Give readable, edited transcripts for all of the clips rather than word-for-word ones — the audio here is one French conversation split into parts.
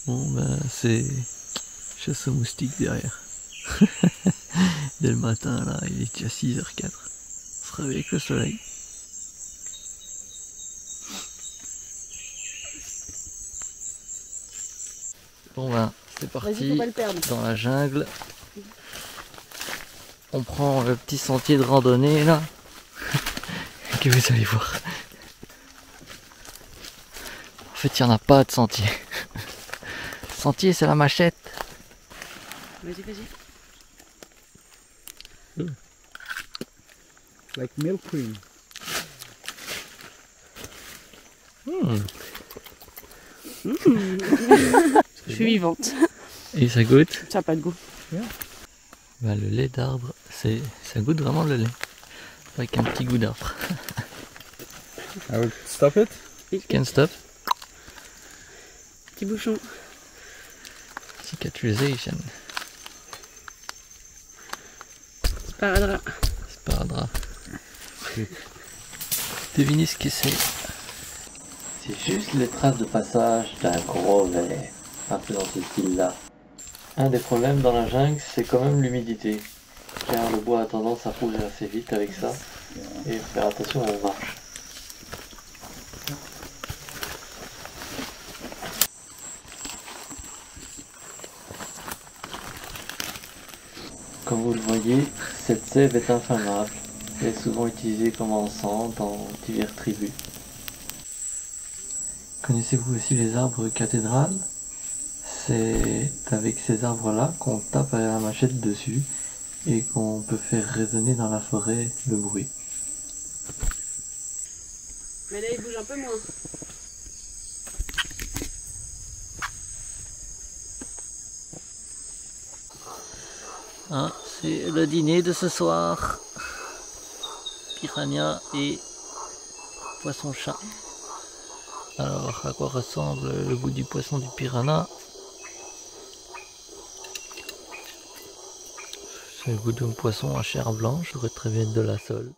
Bon ben c'est chasse aux moustiques derrière. Dès le matin là, il est déjà 6h04. On se réveille avec le soleil. Bon ben c'est parti dans la jungle. On prend le petit sentier de randonnée là. Que vous allez voir. En fait il n'y en a pas de sentier. Sentier c'est la machette. Vas-y, vas-y. Like milk cream. Je suis vivante. Et ça goûte? Ça n'a pas de goût. Bah, le lait d'arbre, ça goûte vraiment le lait. Avec un petit goût d'arbre. I would stop it. Can't stop. Petit bouchon. Cicatrisation. Sparadrap. Sparadrap. Devinez ce que c'est. C'est juste les traces de passage d'un gros ver. Un peu dans ce style-là. Un des problèmes dans la jungle, c'est quand même l'humidité. Car le bois a tendance à pourrir assez vite avec ça. Et faire attention aux marches. Comme vous le voyez, cette sève est inflammable. Elle est souvent utilisée comme encens dans diverses tribus. Connaissez-vous aussi les arbres cathédrales? C'est avec ces arbres-là qu'on tape à la machette dessus et qu'on peut faire résonner dans la forêt le bruit. Mais là, il bouge un peu moins. Ah, c'est le dîner de ce soir. Piranha et poisson-chat. Alors, à quoi ressemble le goût du poisson du piranha? C'est le goût d'un poisson à chair blanche, aurait très bien de la sole.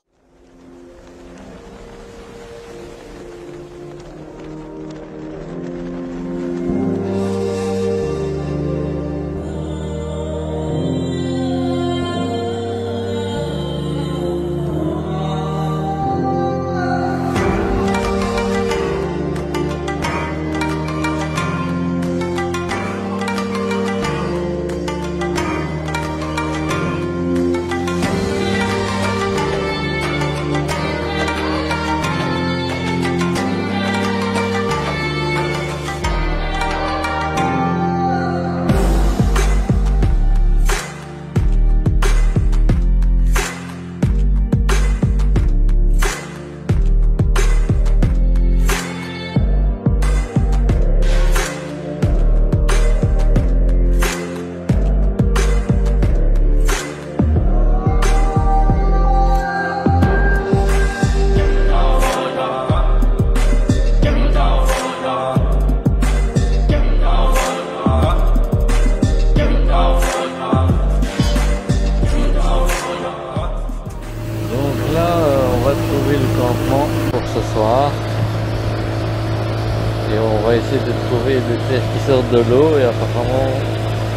Et on va essayer de trouver le terre qui sort de l'eau et apparemment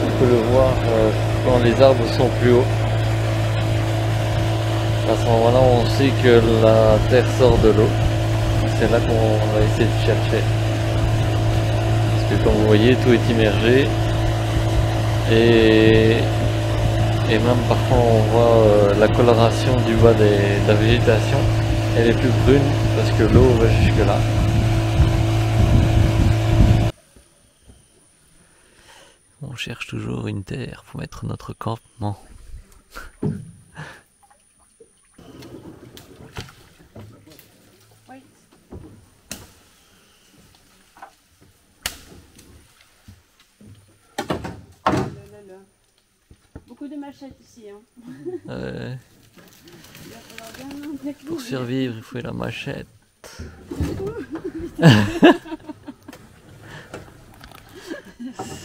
on peut le voir quand les arbres sont plus hauts. À ce moment-là on sait que la terre sort de l'eau. C'est là qu'on va essayer de chercher. Parce que comme vous voyez tout est immergé et même parfois on voit la coloration du bas de la végétation. Elle est plus brune parce que l'eau va jusque là. On cherche toujours une terre pour mettre notre campement. Oui. Beaucoup de machettes ici. Hein. Pour survivre, il faut la machette.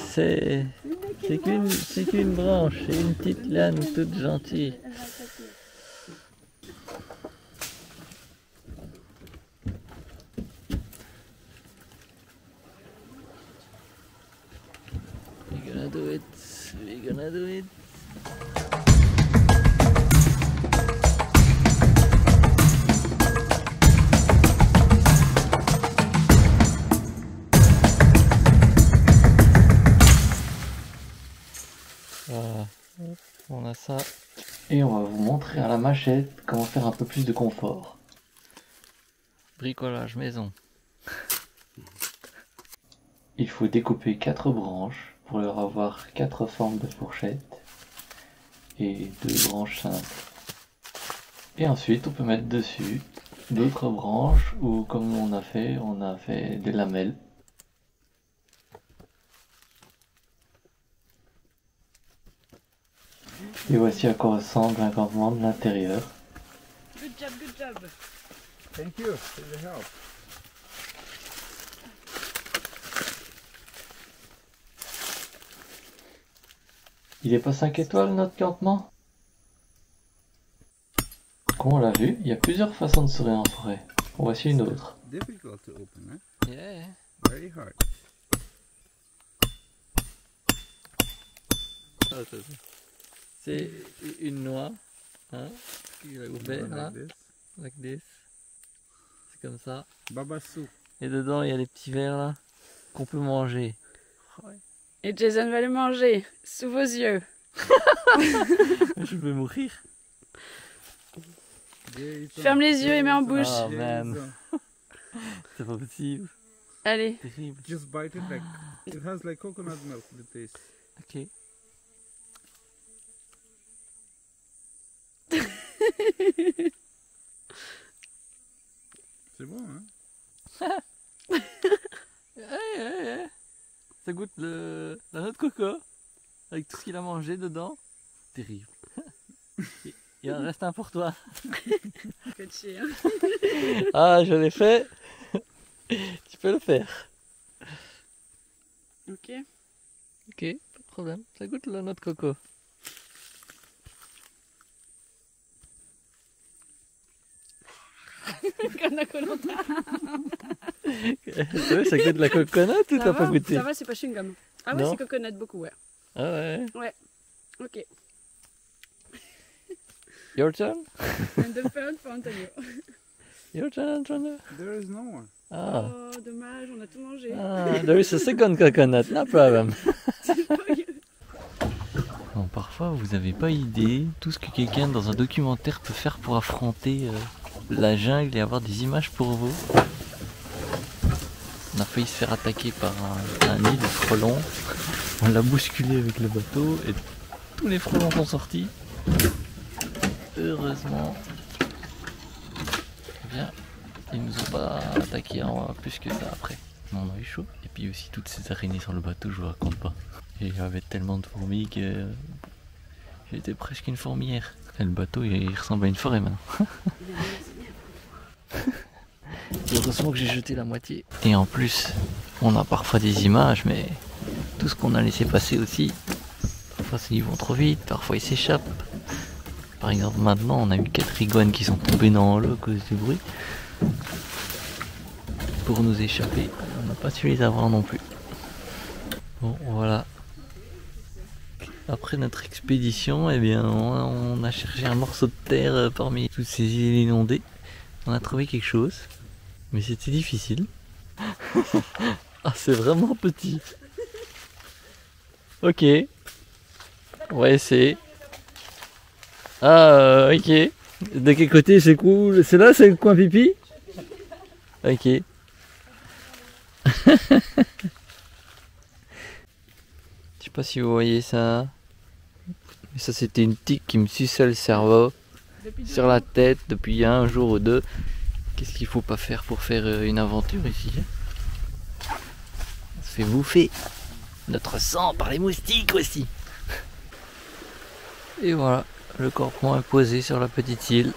C'est qu'une branche, c'est une petite liane toute gentille. do it. We're gonna do it. Voilà, on a ça. Et on va vous montrer à la machette comment faire un peu plus de confort. Bricolage maison. Il faut découper 4 branches pour leur avoir 4 formes de fourchette et 2 branches simples. Et ensuite on peut mettre dessus d'autres branches ou comme on a fait des lamelles. Et voici à quoi ressemble un campement de l'intérieur. Good job, good job. Thank you for the help. Il est pas 5 étoiles notre campement? Comme on l'a vu, il y a plusieurs façons de se en forêt. Voici une autre. Difficult to open, eh? Yeah. Very hard. C'est une noix, hein, qui va ouvrir là, Like this. like this. C'est comme ça. Baba soup. Et dedans il y a les petits verres là qu'on peut manger. Et Jason va le manger, sous vos yeux. Je vais mourir. Ferme les yeux et mets en bouche. Oh man, c'est pas possible. Allez. Terrible. Just bite it like it has like coconut milk, the taste. Ok. C'est bon, hein? Ça goûte la noix de coco avec tout ce qu'il a mangé dedans. Terrible. Il en reste un pour toi. Faites chier, hein. Ah, je l'ai fait. Tu peux le faire. Ok. Ok, pas de problème. Ça goûte la noix de coco. Ouais, ça goûte la coconut ou t'as pas goûté? Ça va, c'est pas chewing-gum. Ah ouais, Non. c'est coconut beaucoup, ouais. Ah ouais. Ouais. Ok. Your turn? And the third for Antonio. Your turn, Antonio? There is no one. Ah. Oh, dommage, on a tout mangé. Ah, there is a second coconut, no problem. Bon, parfois, vous n'avez pas idée tout ce que quelqu'un dans un documentaire peut faire pour affronter la jungle et avoir des images pour vous. On a failli se faire attaquer par un nid de frelons. On l'a bousculé avec le bateau et tous les frelons sont sortis. Heureusement, eh bien, ils nous ont pas attaqué plus que ça après. Mais on a eu chaud. Et puis aussi toutes ces araignées sur le bateau, je vous raconte pas. Et il y avait tellement de fourmis que j'étais presque une fourmilière. Et le bateau il ressemble à une forêt maintenant. Heureusement que j'ai jeté la moitié. Et en plus, on a parfois des images, mais tout ce qu'on a laissé passer aussi, parfois ils vont trop vite, parfois ils s'échappent. Par exemple, maintenant on a eu 4 iguanes qui sont tombées dans l'eau à cause du bruit. Pour nous échapper, on n'a pas su les avoir non plus. Bon, voilà. Après notre expédition, eh bien, on a cherché un morceau de terre parmi toutes ces îles inondées. On a trouvé quelque chose, mais c'était difficile. Ah, c'est vraiment petit. Ok. On va essayer. Ah, ok. De quel côté c'est cool? C'est là, c'est le coin pipi? Ok. Je sais pas si vous voyez ça. Mais ça, c'était une tique qui me suçait le cerveau sur la tête depuis un jour ou deux. Qu'est-ce qu'il faut pas faire pour faire une aventure ici? On se fait bouffer notre sang par les moustiques aussi. Et voilà, le campement est posé sur la petite île.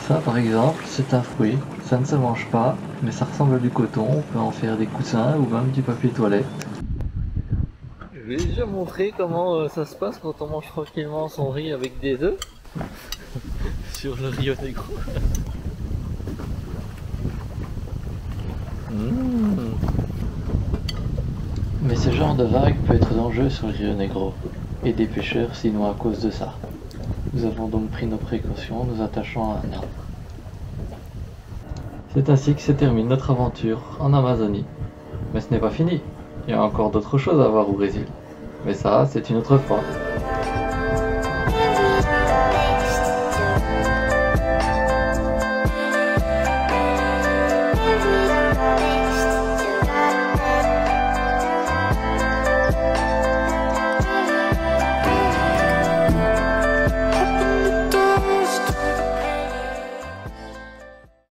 Ça par exemple, c'est un fruit, ça ne se mange pas, mais ça ressemble à du coton, on peut en faire des coussins ou même du papier toilette. Je vais déjà montrer comment ça se passe quand on mange tranquillement son riz avec des œufs sur le Rio Negro. Mais ce genre de vague peut être dangereux sur le Rio Negro, et des pêcheurs sinon à cause de ça. Nous avons donc pris nos précautions en nous attachant à un arbre. C'est ainsi que se termine notre aventure en Amazonie. Mais ce n'est pas fini, il y a encore d'autres choses à voir au Brésil. Mais ça, c'est une autre fois.